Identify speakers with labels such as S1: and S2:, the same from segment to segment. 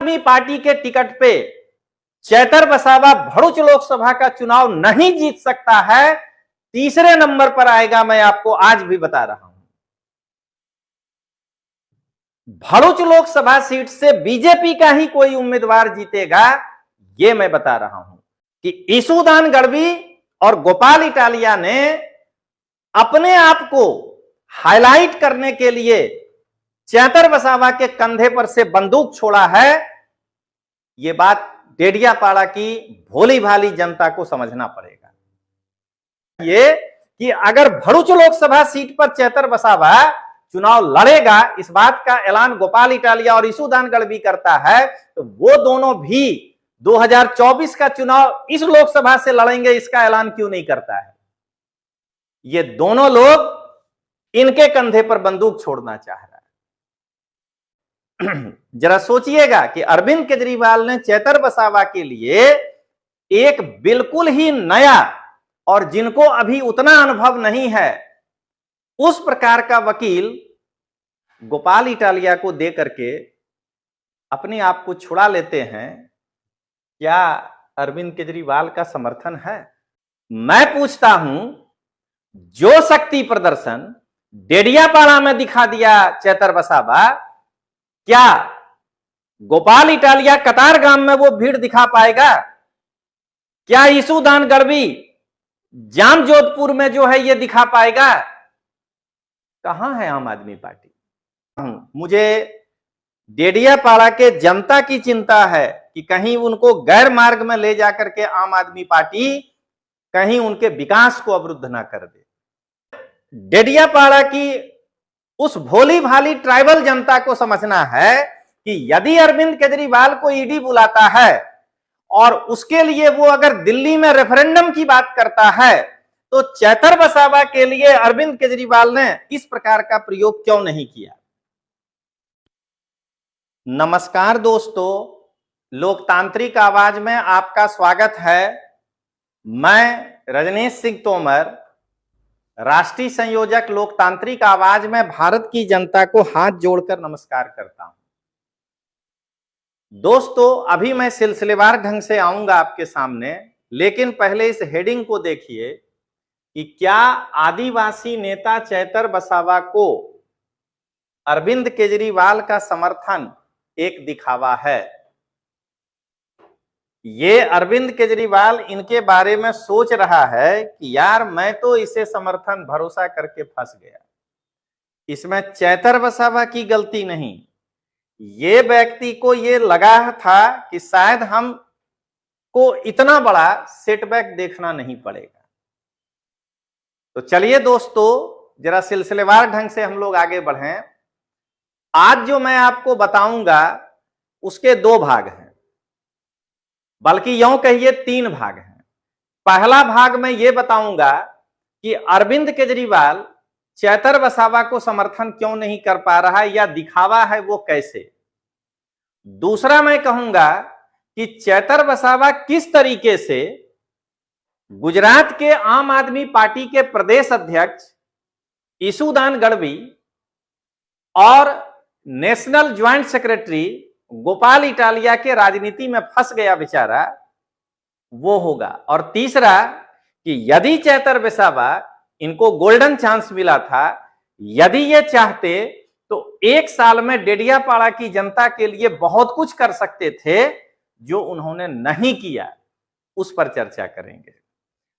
S1: आदमी पार्टी के टिकट पे चैतर वसावा भरूच लोकसभा का चुनाव नहीं जीत सकता है, तीसरे नंबर पर आएगा। मैं आपको आज भी बता रहा हूं, भरूच लोकसभा सीट से बीजेपी का ही कोई उम्मीदवार जीतेगा। यह मैं बता रहा हूं कि ईसूदान गढ़वी और गोपाल इटालिया ने अपने आप को हाईलाइट करने के लिए चैतर वसावा के कंधे पर से बंदूक छोड़ा है। यह बात डेडियापाड़ा की भोली भाली जनता को समझना पड़ेगा। ये कि अगर भरूच लोकसभा सीट पर चैतर वसावा चुनाव लड़ेगा, इस बात का ऐलान गोपाल इटालिया और ईसूदान गढ़वी करता है, तो वो दोनों भी 2024 का चुनाव इस लोकसभा से लड़ेंगे, इसका ऐलान क्यों नहीं करता है? ये दोनों लोग इनके कंधे पर बंदूक छोड़ना चाह रहा है। जरा सोचिएगा कि अरविंद केजरीवाल ने चैतर वसावा के लिए एक बिल्कुल ही नया और जिनको अभी उतना अनुभव नहीं है उस प्रकार का वकील गोपाल इटालिया को दे करके अपने आप को छुड़ा लेते हैं। क्या अरविंद केजरीवाल का समर्थन है? मैं पूछता हूं, जो शक्ति प्रदर्शन डेडियापाड़ा में दिखा दिया चैतर वसावा, क्या गोपाल इटालिया कतारगाम में वो भीड़ दिखा पाएगा? क्या ईसूदान गढ़वी जामजोधपुर में जो है ये दिखा पाएगा? कहां है आम आदमी पार्टी? मुझे डेडियापाड़ा के जनता की चिंता है कि कहीं उनको गैर मार्ग में ले जाकर के आम आदमी पार्टी कहीं उनके विकास को अवरुद्ध ना कर दे। डेडियापाड़ा की उस भोली भाली ट्राइबल जनता को समझना है कि यदि अरविंद केजरीवाल को ईडी बुलाता है और उसके लिए वो अगर दिल्ली में रेफरेंडम की बात करता है, तो चैतर वसावा के लिए अरविंद केजरीवाल ने इस प्रकार का प्रयोग क्यों नहीं किया? नमस्कार दोस्तों, लोकतांत्रिक आवाज में आपका स्वागत है। मैं रजनीश सिंह तोमर, राष्ट्रीय संयोजक लोकतांत्रिक आवाज में भारत की जनता को हाथ जोड़कर नमस्कार करता हूं। दोस्तों, अभी मैं सिलसिलेवार ढंग से आऊंगा आपके सामने, लेकिन पहले इस हेडिंग को देखिए कि क्या आदिवासी नेता चैतर वसावा को अरविंद केजरीवाल का समर्थन एक दिखावा है? ये अरविंद केजरीवाल इनके बारे में सोच रहा है कि यार मैं तो इसे समर्थन भरोसा करके फंस गया, इसमें चैतर वसावा की गलती नहीं। ये व्यक्ति को ये लगा था कि शायद हम को इतना बड़ा सेटबैक देखना नहीं पड़ेगा। तो चलिए दोस्तों, जरा सिलसिलेवार ढंग से हम लोग आगे बढ़ें। आज जो मैं आपको बताऊंगा उसके दो भाग हैं, बल्कि यूं कहिए 3 भाग हैं। पहला भाग में यह बताऊंगा कि अरविंद केजरीवाल चैतर वसावा को समर्थन क्यों नहीं कर पा रहा है या दिखावा है वो कैसे। दूसरा मैं कहूंगा कि चैतर वसावा किस तरीके से गुजरात के आम आदमी पार्टी के प्रदेश अध्यक्ष ईसूदान गढ़वी और national joint secretary Gopal Italia के राजनीति में फंस गया बेचारा, वो होगा। और तीसरा कि यदि चैतर वसावा, इनको गोल्डन चांस मिला था, यदि ये चाहते तो 1 साल में डेडियापाड़ा की जनता के लिए बहुत कुछ कर सकते थे, जो उन्होंने नहीं किया। उस पर चर्चा करेंगे।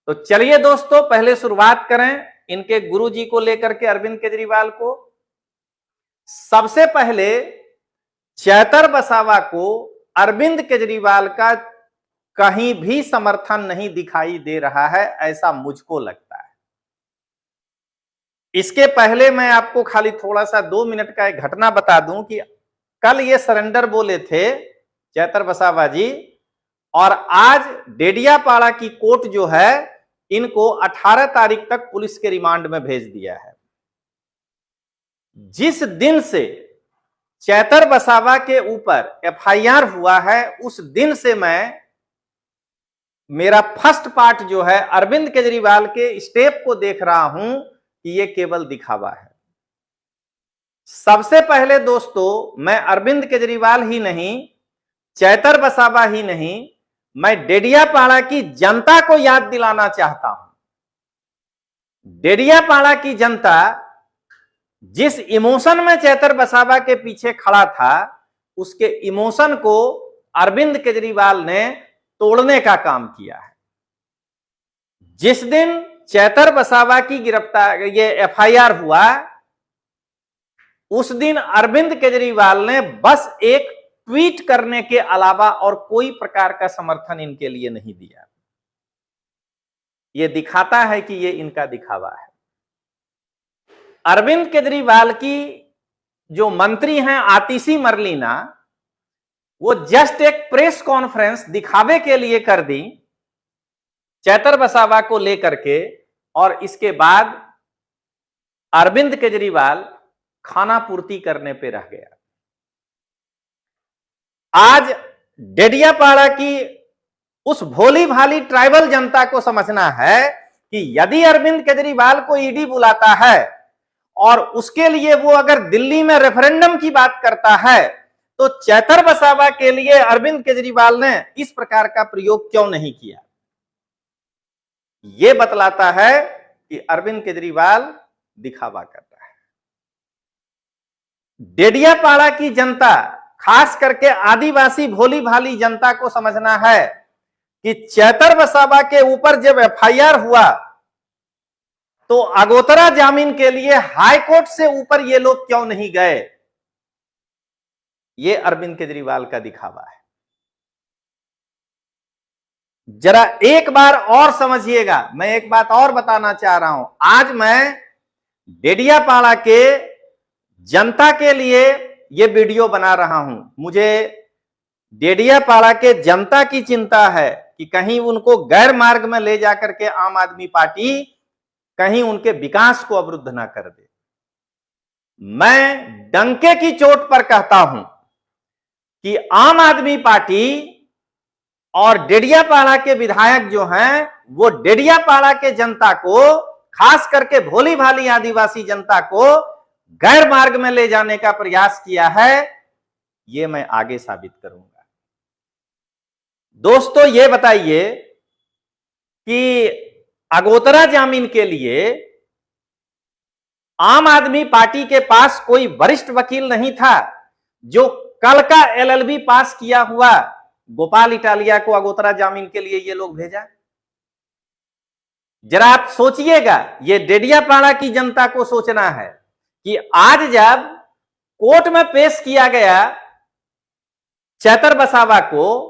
S1: तो चलिए दोस्तों, पहले शुरुआत करें इनके गुरुजी को लेकर के, अरविंद केजरीवाल को। सबसे पहले चैतर वसावा को अरविंद केजरीवाल का कहीं भी समर्थन नहीं दिखाई दे रहा है, ऐसा मुझको लगता है। इसके पहले मैं आपको खाली थोड़ा सा 2 मिनट का एक घटना बता दूं कि कल ये सरेंडर बोले थे चैतर वसावा जी, और आज डेडियापाड़ा की कोर्ट जो है इनको 18 तारीख तक पुलिस के रिमांड में भेज दिया है। जिस दिन से चैतर वसावा के ऊपर एफआईआर हुआ है, उस दिन से मेरा फर्स्ट पार्ट जो है अरविंद केजरीवाल के स्टेप को देख रहा हूं कि ये केवल दिखावा है। सबसे पहले दोस्तों, मैं अरविंद केजरीवाल ही नहीं चैतर वसावा ही नहीं, मैं डेडियापाड़ा की जनता को याद दिलाना चाहता हूं। डेडियापाड़ा की जनता जिस इमोशन में चैतर वसावा के पीछे खड़ा था, उसके इमोशन को अरविंद केजरीवाल ने तोड़ने का काम किया है। जिस दिन चैतर वसावा की गिरफ्तार ये एफआईआर हुआ, उस दिन अरविंद केजरीवाल ने बस एक ट्वीट करने के अलावा और कोई प्रकार का समर्थन इनके लिए नहीं दिया। यह दिखाता है कि यह इनका दिखावा है। अरविंद केजरीवाल की जो मंत्री हैं आतिशी मरलीना, वो जस्ट एक प्रेस कॉन्फ्रेंस दिखावे के लिए कर दी चैतर वसावा को लेकर के, और इसके बाद अरविंद केजरीवाल खाना पूर्ति करने पे रह गया। आज डेडियापाड़ा की उस भोली भाली ट्राइबल जनता को समझना है कि यदि अरविंद केजरीवाल को ईडी बुलाता है और उसके लिए वो अगर दिल्ली में रेफरेंडम की बात करता है, तो चैतर वसावा के लिए अरविंद केजरीवाल ने इस प्रकार का प्रयोग क्यों नहीं किया। यह बतलाता है कि अरविंद केजरीवाल दिखावा कर रहा है। डेडियापाड़ा की जनता, खास करके आदिवासी भोली भाली जनता को समझना है कि चैतर वसावा के ऊपर जब एफआईआर हुआ, तो अगोतरा जामीन के लिए हाई कोर्ट से ऊपर ये लोग क्यों नहीं गए। ये अरविंद केजरीवाल का दिखावा है। जरा एक बार और समझिएगा, मैं एक बात और बताना चाह रहा हूं। आज मैं डेडियापाड़ा के जनता के लिए यह वीडियो बना रहा हूं। मुझे डेडियापाड़ा के जनता की चिंता है कि कहीं उनको गैर मार्ग में ले जाकर के आम आदमी पार्टी कहीं उनके विकास को अवरुद्ध ना कर दे। मैं डंके की चोट पर कहता हूं कि आम आदमी पार्टी और डेडियापाड़ा के विधायक जो हैं, वो डेडियापाड़ा के जनता को, खास करके भोली भाली आदिवासी जनता को गैर मार्ग में ले जाने का प्रयास किया है। यह मैं आगे साबित करूंगा। दोस्तों, यह बताइए कि अगोतरा जामीन के लिए आम आदमी पार्टी के पास कोई वरिष्ठ वकील नहीं था जो कल का एलएलबी पास किया हुआ गोपाल इटालिया को अगोतरा जामीन के लिए ये लोग भेजा। जरा आप सोचिएगा, ये डेडियापाड़ा की जनता को सोचना है कि आज जब कोर्ट में पेश किया गया चैतर वसावा को,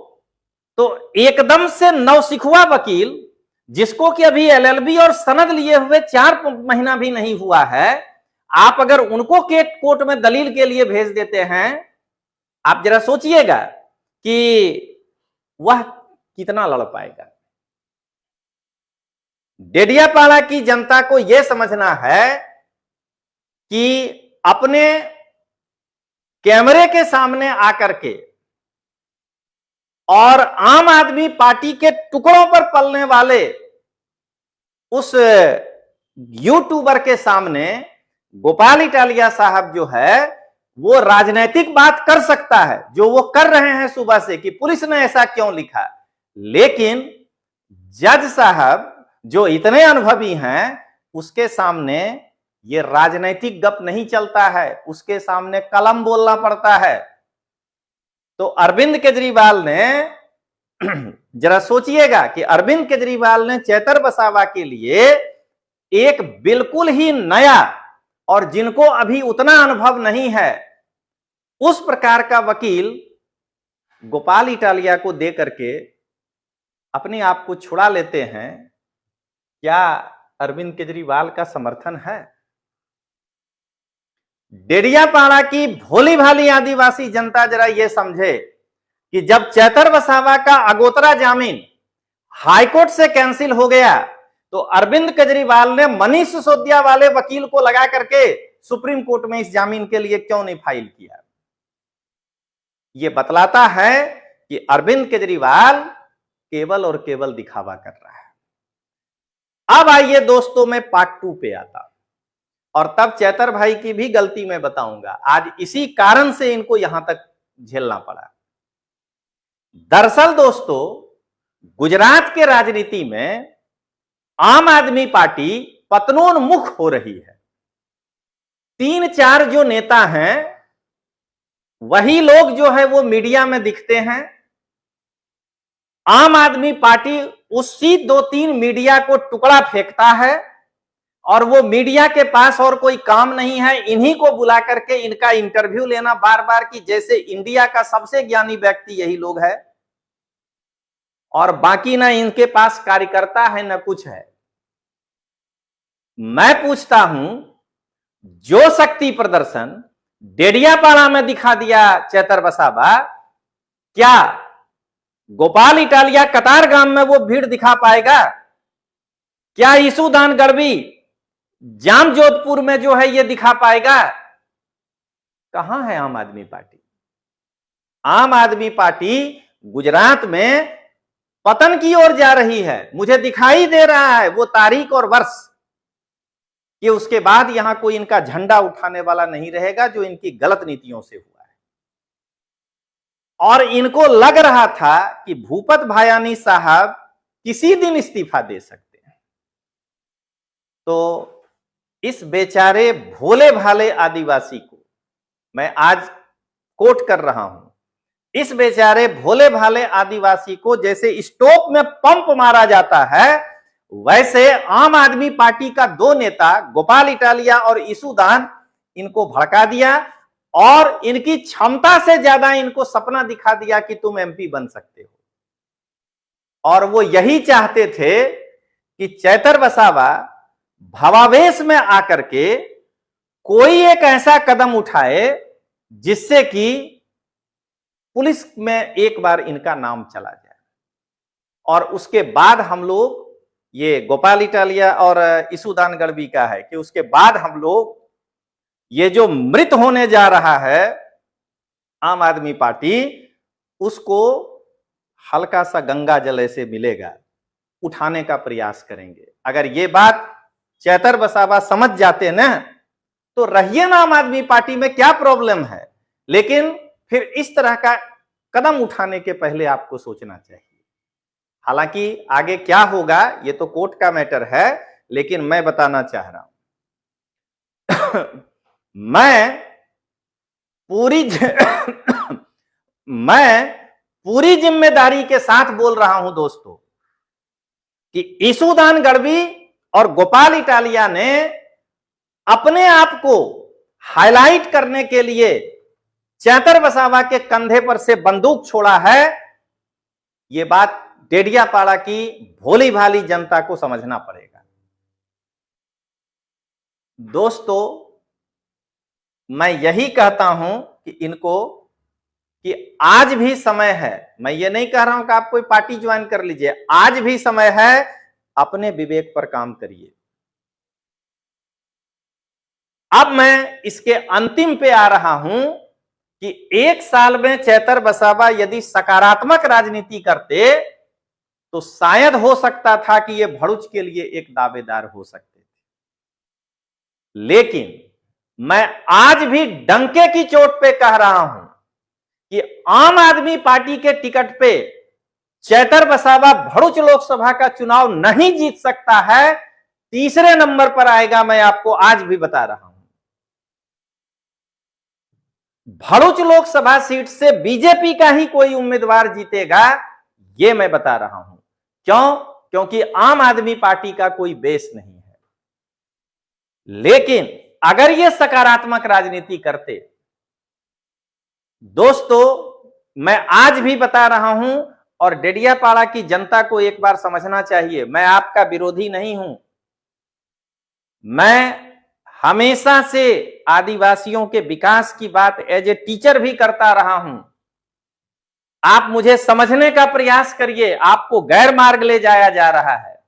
S1: तो एकदम से नौसिखुआ वकील, जिसको कि अभी एलएलबी और सनद लिए हुए 4 महीना भी नहीं हुआ है, आप अगर उनको कोर्ट में दलील के लिए भेज देते हैं, आप जरा सोचिएगा कि वह कितना लड़ पाएगा। डेडियापाड़ा की जनता को यह समझना है कि अपने कैमरे के सामने आकर के और आम आदमी पार्टी के टुकड़ों पर पलने वाले उस यूट्यूबर के सामने गोपाल इटालिया साहब जो है, वो राजनीतिक बात कर सकता है, जो वो कर रहे हैं सुबह से कि पुलिस ने ऐसा क्यों लिखा। लेकिन जज साहब जो इतने अनुभवी हैं, उसके सामने ये राजनीतिक गप नहीं चलता है, उसके सामने कलम बोलना पड़ता है। तो अरविंद केजरीवाल ने जरा सोचिएगा कि अरविंद केजरीवाल ने चैतर वसावा के लिए एक बिल्कुल ही नया, और जिनको अभी उतना अनुभव नहीं है, उस प्रकार का वकील गोपाल इटालिया को दे करके अपने आप को छुड़ा लेते हैं। क्या अरविंद केजरीवाल का समर्थन है? डेडियापाड़ा की भोली भाली आदिवासी जनता जरा यह समझे कि जब चैतर वसावा का अगोतरा जामीन हाईकोर्ट से कैंसिल हो गया, तो अरविंद केजरीवाल ने मनीष सिसोदिया वाले वकील को लगा करके सुप्रीम कोर्ट में इस जामीन के लिए क्यों नहीं फाइल किया। यह बतलाता है कि अरविंद केजरीवाल केवल और केवल दिखावा कर रहा है। अब आइए दोस्तों, मैं पार्ट 2 पे आता और तब चैतर भाई की भी गलती मैं बताऊंगा। आज इसी कारण से इनको यहां तक झेलना पड़ा। दरअसल दोस्तों, गुजरात के राजनीति में आम आदमी पार्टी पतनोन्मुख हो रही है। 3-4 जो नेता हैं, वही लोग जो है वो मीडिया में दिखते हैं। आम आदमी पार्टी उसी 2-3 मीडिया को टुकड़ा फेंकता है और वो मीडिया के पास और कोई काम नहीं है, इन्हीं को बुला करके इनका इंटरव्यू लेना बार बार, कि जैसे इंडिया का सबसे ज्ञानी व्यक्ति यही लोग है और बाकी ना इनके पास कार्यकर्ता है ना कुछ है। मैं पूछता हूं, जो शक्ति प्रदर्शन डेडियापाड़ा में दिखा दिया चैतर वसावा, क्या गोपाल इटालिया कतारगाम में वो भीड़ दिखा पाएगा? क्या ईसूदान गढ़वी जाम जोधपुर में जो है ये दिखा पाएगा? कहां है आम आदमी पार्टी? आम आदमी पार्टी गुजरात में पतन की ओर जा रही है। मुझे दिखाई दे रहा है वो तारीख और वर्ष कि उसके बाद यहां कोई इनका झंडा उठाने वाला नहीं रहेगा, जो इनकी गलत नीतियों से हुआ है। और इनको लग रहा था कि भूपत भायानी साहब किसी दिन इस्तीफा दे सकते हैं, तो इस बेचारे भोले भाले आदिवासी को मैं आज कोट कर रहा हूं। इस बेचारे भोले भाले आदिवासी को जैसे स्टोव में पंप मारा जाता है, वैसे आम आदमी पार्टी का 2 नेता गोपाल इटालिया और ईसूदान इनको भड़का दिया और इनकी क्षमता से ज्यादा इनको सपना दिखा दिया कि तुम एमपी बन सकते हो। और वो यही चाहते थे कि चैतर वसावा भावावेश में आकर के कोई एक ऐसा कदम उठाए जिससे कि पुलिस में एक बार इनका नाम चला जाए और उसके बाद हम लोग, ये गोपाल इटालिया और ईसूदान गढ़वी का है कि उसके बाद हम लोग ये जो मृत होने जा रहा है आम आदमी पार्टी, उसको हल्का सा गंगा जल से मिलेगा, उठाने का प्रयास करेंगे। अगर ये बात चैतर वसावा समझ जाते ना, तो रहिए ना आम आदमी पार्टी में, क्या प्रॉब्लम है। लेकिन फिर इस तरह का कदम उठाने के पहले आपको सोचना चाहिए। हालांकि आगे क्या होगा ये तो कोर्ट का मैटर है, लेकिन मैं बताना चाह रहा हूं मैं पूरी जिम्मेदारी के साथ बोल रहा हूं दोस्तों कि ईसूदान गढ़वी और गोपाल इटालिया ने अपने आप को हाईलाइट करने के लिए चैतर वसावा के कंधे पर से बंदूक छोड़ा है। यह बात डेडियापाड़ा की भोली भाली जनता को समझना पड़ेगा। दोस्तों, मैं यही कहता हूं कि इनको कि आज भी समय है। मैं ये नहीं कह रहा हूं कि आप कोई पार्टी ज्वाइन कर लीजिए, आज भी समय है, अपने विवेक पर काम करिए। अब मैं इसके अंतिम पे आ रहा हूं कि 1 साल में चैतर वसावा यदि सकारात्मक राजनीति करते तो शायद हो सकता था कि ये भरूच के लिए एक दावेदार हो सकते थे। लेकिन मैं आज भी डंके की चोट पे कह रहा हूं कि आम आदमी पार्टी के टिकट पे चैतर वसावा भरूच लोकसभा का चुनाव नहीं जीत सकता है, तीसरे नंबर पर आएगा। मैं आपको आज भी बता रहा हूं, भरूच लोकसभा सीट से बीजेपी का ही कोई उम्मीदवार जीतेगा, यह मैं बता रहा हूं। क्यों? क्योंकि आम आदमी पार्टी का कोई बेस नहीं है। लेकिन अगर ये सकारात्मक राजनीति करते, दोस्तों मैं आज भी बता रहा हूं और डेडियापाड़ा की जनता को एक बार समझना चाहिए, मैं आपका विरोधी नहीं हूं। मैं हमेशा से आदिवासियों के विकास की बात एज ए टीचर भी करता रहा हूं। आप मुझे समझने का प्रयास करिए, आपको गैर मार्ग ले जाया जा रहा है।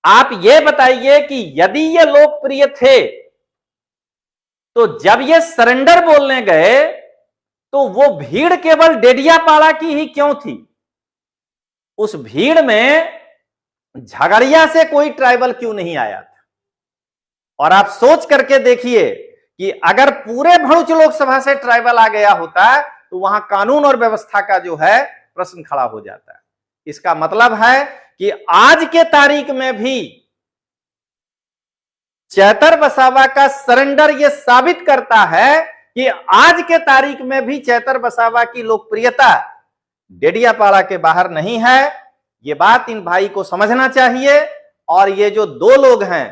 S1: आप ये बताइए कि यदि ये लोकप्रिय थे तो जब ये सरेंडर बोलने गए तो वो भीड़ केवल डेडियापाड़ा की ही क्यों थी? उस भीड़ में झगड़िया से कोई ट्राइबल क्यों नहीं आया था? और आप सोच करके देखिए कि अगर पूरे भरूच लोकसभा से ट्राइबल आ गया होता तो वहां कानून और व्यवस्था का जो है प्रश्न खड़ा हो जाता है। इसका मतलब है कि आज के तारीख में भी चैतर वसावा का सरेंडर यह साबित करता है कि आज के तारीख में भी चैतर वसावा की लोकप्रियता डेडियापाड़ा के बाहर नहीं है। ये बात इन भाई को समझना चाहिए। और ये जो दो लोग हैं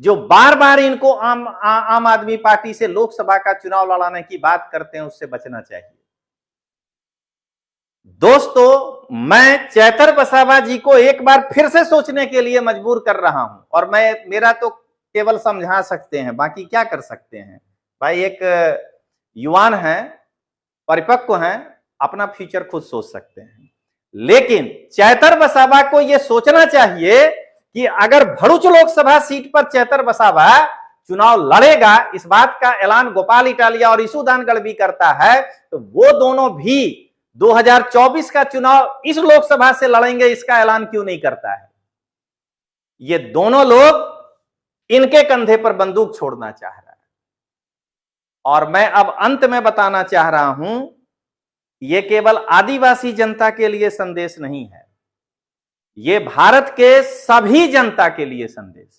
S1: जो बार बार इनको आम आदमी पार्टी से लोकसभा का चुनाव लड़ाने की बात करते हैं, उससे बचना चाहिए। दोस्तों, मैं चैतर वसावा जी को एक बार फिर से सोचने के लिए मजबूर कर रहा हूं, और मेरा तो केवल समझा सकते हैं, बाकी क्या कर सकते हैं। भाई एक युवान है, परिपक्व हैं, अपना फ्यूचर खुद सोच सकते हैं। लेकिन चैतर वसावा को यह सोचना चाहिए कि अगर भरूच लोकसभा सीट पर चैतर वसावा चुनाव लड़ेगा, इस बात का ऐलान गोपाल इटालिया और ईसूदान गढ़वी करता है, तो वो दोनों भी 2024 का चुनाव इस लोकसभा से लड़ेंगे, इसका ऐलान क्यों नहीं करता है। ये दोनों लोग इनके कंधे पर बंदूक छोड़ना चाह रहा है। और मैं अब अंत में बताना चाह रहा हूं, यह केवल आदिवासी जनता के लिए संदेश नहीं है, यह भारत के सभी जनता के लिए संदेश है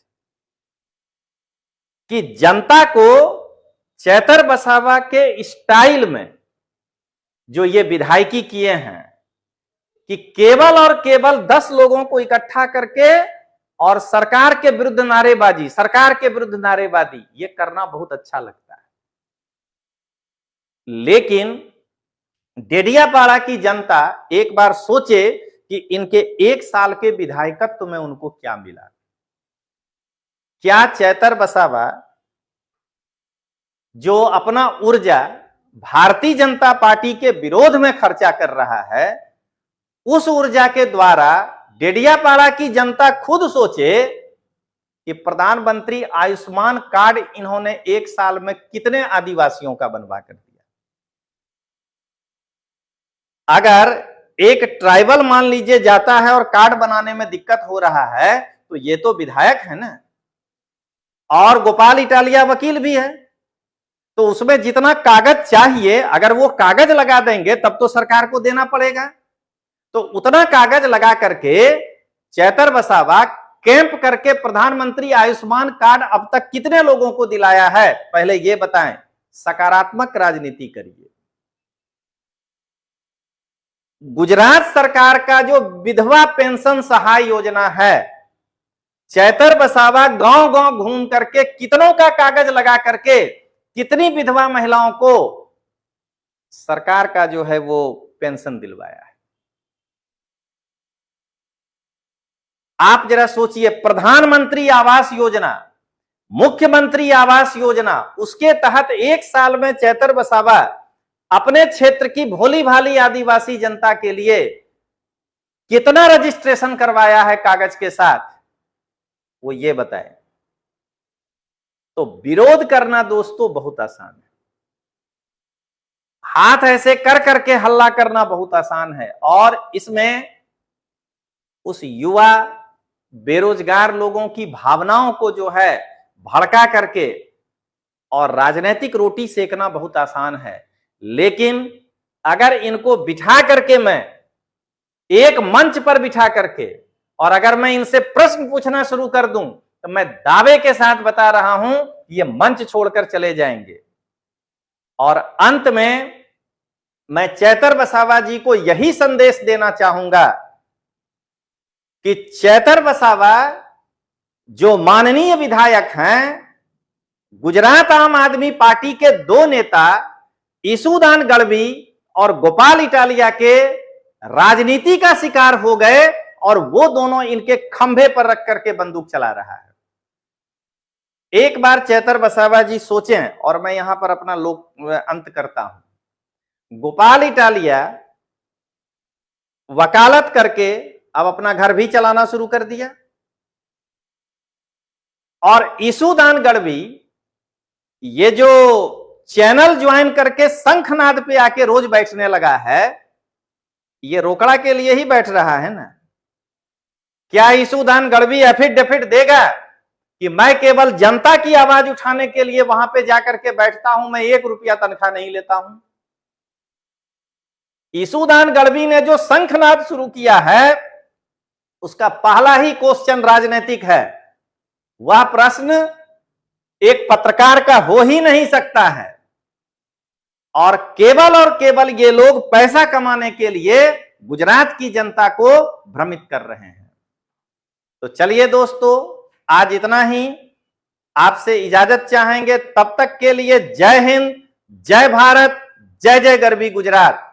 S1: कि जनता को चैतर वसावा के स्टाइल में जो ये विधायकी किए हैं कि केवल और केवल 10 लोगों को इकट्ठा करके और सरकार के विरुद्ध नारेबाजी, ये करना बहुत अच्छा लगता है। लेकिन डेडियापाड़ा की जनता एक बार सोचे कि इनके 1 साल के विधायकत्व में उनको क्या मिला। क्या चैतर वसावा जो अपना ऊर्जा भारतीय जनता पार्टी के विरोध में खर्चा कर रहा है, उस ऊर्जा के द्वारा डेडियापाड़ा की जनता खुद सोचे कि प्रधानमंत्री आयुष्मान कार्ड इन्होंने 1 साल में कितने आदिवासियों का बनवा कर दिया। अगर एक ट्राइबल मान लीजिए जाता है और कार्ड बनाने में दिक्कत हो रहा है, तो ये तो विधायक है ना, और गोपाल इटालिया वकील भी है, तो उसमें जितना कागज चाहिए अगर वो कागज लगा देंगे तब तो सरकार को देना पड़ेगा। तो उतना कागज लगा करके चैतर वसावा कैंप करके प्रधानमंत्री आयुष्मान कार्ड अब तक कितने लोगों को दिलाया है, पहले ये बताएं। सकारात्मक राजनीति करिए। गुजरात सरकार का जो विधवा पेंशन सहाय योजना है, चैतर वसावा गांव गांव घूम करके कितनों का कागज लगा करके कितनी विधवा महिलाओं को सरकार का जो है वो पेंशन दिलवाया है। आप जरा सोचिए, प्रधानमंत्री आवास योजना, मुख्यमंत्री आवास योजना, उसके तहत 1 साल में चैतर वसावा अपने क्षेत्र की भोली भाली आदिवासी जनता के लिए कितना रजिस्ट्रेशन करवाया है कागज के साथ, वो ये बताएं। तो विरोध करना दोस्तों बहुत आसान है, हाथ ऐसे कर करके हल्ला करना बहुत आसान है, और इसमें उस युवा बेरोजगार लोगों की भावनाओं को जो है भड़का करके और राजनीतिक रोटी सेकना बहुत आसान है। लेकिन अगर इनको बिठा करके मैं एक मंच पर बिठा करके और अगर मैं इनसे प्रश्न पूछना शुरू कर दूं, तो मैं दावे के साथ बता रहा हूं ये मंच छोड़कर चले जाएंगे। और अंत में मैं चैतर वसावा जी को यही संदेश देना चाहूंगा कि चैतर वसावा जो माननीय विधायक हैं, गुजरात आम आदमी पार्टी के 2 नेता ईसूदान गढ़वी और गोपाल इटालिया के राजनीति का शिकार हो गए, और वो दोनों इनके खंभे पर रख करके बंदूक चला रहा है। एक बार चैतर वसावा जी सोचें, और मैं यहां पर अपना अंत करता हूं। गोपाल इटालिया वकालत करके अब अपना घर भी चलाना शुरू कर दिया, और ईसूदान गढ़वी ये जो चैनल ज्वाइन करके शंखनाद पे आके रोज बैठने लगा है, ये रोकड़ा के लिए ही बैठ रहा है ना। क्या ईसूदान गढ़वी एफिडेविट देगा कि मैं केवल जनता की आवाज उठाने के लिए वहां पे जाकर के बैठता हूं, मैं 1 रुपया तनख्वाह नहीं लेता हूं? ईसूदान गढ़वी ने जो शंखनाद शुरू किया है, उसका पहला ही क्वेश्चन राजनीतिक है। वह प्रश्न एक पत्रकार का हो ही नहीं सकता है, और केवल ये लोग पैसा कमाने के लिए गुजरात की जनता को भ्रमित कर रहे हैं। तो चलिए दोस्तों, आज इतना ही। आपसे इजाजत चाहेंगे, तब तक के लिए जय हिंद, जय भारत, जय जय गरवी गुजरात।